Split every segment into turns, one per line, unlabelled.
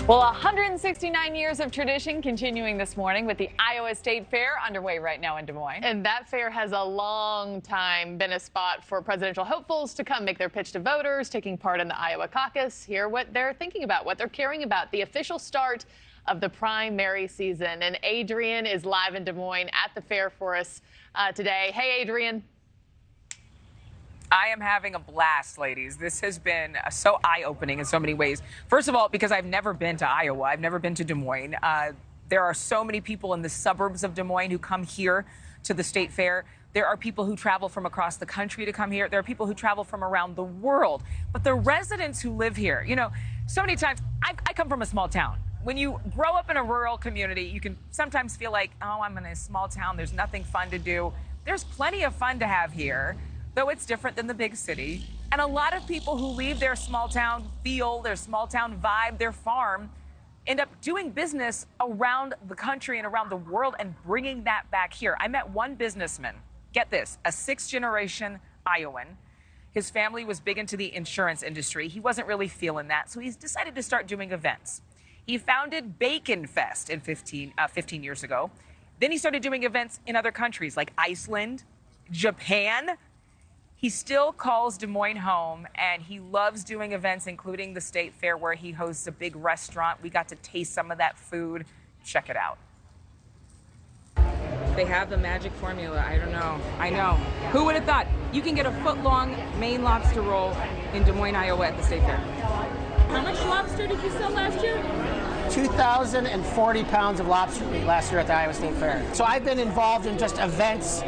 Well, 169 years of tradition continuing this morning with the Iowa State Fair underway right now in Des Moines.
And that fair has a long time been a spot for presidential hopefuls to come make their pitch to voters, taking part in the Iowa caucus, hear what they're thinking about, what they're caring about, the official start of the primary season. And Adrienne is live in Des Moines at the fair for us today. Hey, Adrienne.
I am having a blast, ladies. This has been so eye-opening in so many ways. First of all, because I've never been to Iowa. I've never been to Des Moines. There are so many people in the suburbs of Des Moines who come here to the state fair. There are people who travel from across the country to come here. There are people who travel from around the world. But the residents who live here, you know, so many times, I come from a small town. When you grow up in a rural community, you can sometimes feel like, oh, I'm in a small town. There's nothing fun to do. There's plenty of fun to have here, though it's different than the big city. And a lot of people who leave their small town feel, their small town vibe, their farm, end up doing business around the country and around the world and bringing that back here. I met one businessman, get this, a sixth-generation Iowan. His family was big into the insurance industry. He wasn't really feeling that, so he's decided to start doing events. He founded Bacon Fest in 15 years ago. Then he started doing events in other countries like Iceland, Japan. He still calls Des Moines home, and he loves doing events, including the State Fair, where he hosts a big restaurant. We got to taste some of that food. Check it out.
They have the magic formula. I don't know. I know. Who would have thought? You can get a foot-long Maine lobster roll in Des Moines, Iowa at the State Fair. How much lobster did you sell last year?
2,040 pounds of lobster meat last year at the Iowa State Fair. So I've been involved in just events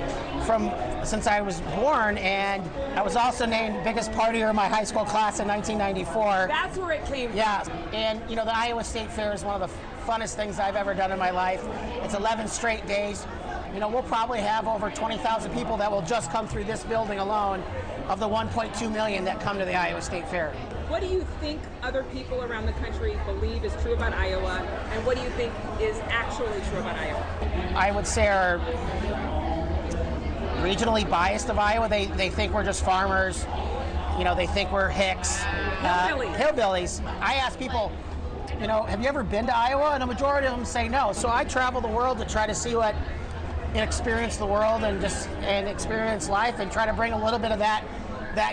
since I was born, and I was also named biggest partier in my high school class in 1994.
That's where it came from.
Yeah, and you know, the Iowa State Fair is one of the funnest things I've ever done in my life. It's 11 straight days. You know, we'll probably have over 20,000 people that will just come through this building alone of the 1.2 million that come to the Iowa State Fair.
What do you think other people around the country believe is true about Iowa, and what do you think is actually true about Iowa?
I would say our regionally biased of Iowa, they think we're just farmers. You know, they think we're hicks. Hillbillies. I ask people, you know, have you ever been to Iowa? And a majority of them say no. So I travel the world to try to see what, experience the world and experience life and try to bring a little bit of that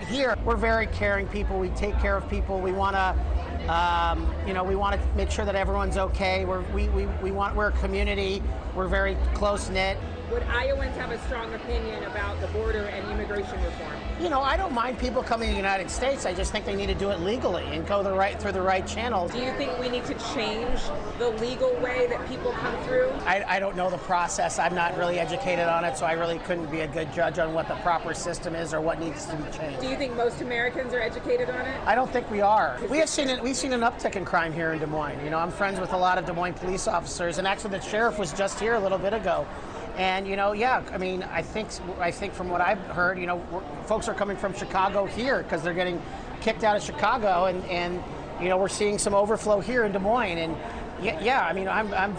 here. We're very caring people. We take care of people. We want to, we want to make sure that everyone's okay. We're a community. We're very close knit.
Would Iowans have a strong opinion about the border and immigration reform?
You know, I don't mind people coming to the United States. I just think they need to do it legally and go through the right channels.
Do you think we need to change the legal way that people come through?
I don't know the process. I'm not really educated on it, so I really couldn't be a good judge on what the proper system is or what needs to be changed.
Do you think most Americans are educated on it?
I don't think we are. We've seen an uptick in crime here in Des Moines. You know, I'm friends with a lot of Des Moines police officers, and actually the sheriff was just here a little bit ago. And, you know, yeah, I mean, I think from what I've heard, you know, folks are coming from Chicago here because they're getting kicked out of Chicago, and you know, we're seeing some overflow here in Des Moines. And yeah, I mean, I'm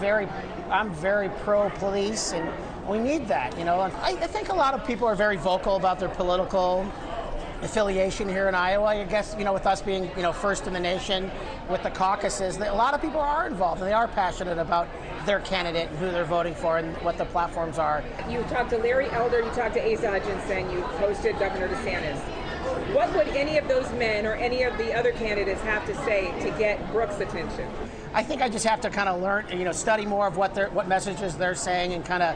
very pro police, and we need that, you know. I think a lot of people are very vocal about their political affiliation here in Iowa. I guess, you know, with us being, you know, first in the nation with the caucuses, a lot of people are involved and they are passionate about their candidate and who they're voting for and what the platforms are.
You talked to Larry Elder, you talked to Asa Hutchinson, you hosted Governor DeSantis. What would any of those men or any of the other candidates have to say to get Brooks' attention?
I think I just have to kind of learn, you know, study more of what messages they're saying and kind of,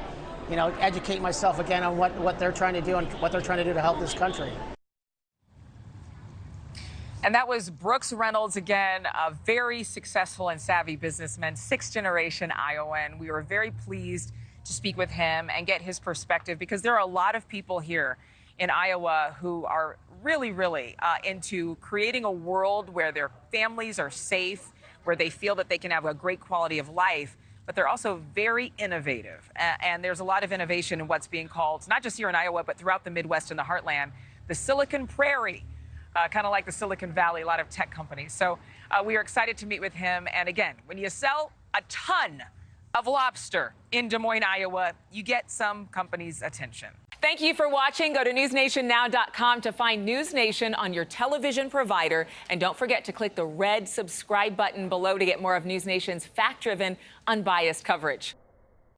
you know, educate myself again on what they're trying to do and what they're trying to do to help this country.
And that was Brooks Reynolds again, a very successful and savvy businessman, sixth-generation Iowan. We were very pleased to speak with him and get his perspective because there are a lot of people here in Iowa who are really, really into creating a world where their families are safe, where they feel that they can have a great quality of life, but they're also very innovative. And there's a lot of innovation in what's being called, not just here in Iowa, but throughout the Midwest and the Heartland, the Silicon Prairie. Kind of like the Silicon Valley, a lot of tech companies. So we are excited to meet with him. And again, when you sell a ton of lobster in Des Moines, Iowa, you get some companies' attention.
Thank you for watching. Go to newsnationnow.com to find News Nation on your television provider. And don't forget to click the red subscribe button below to get more of News Nation's fact-driven, unbiased coverage.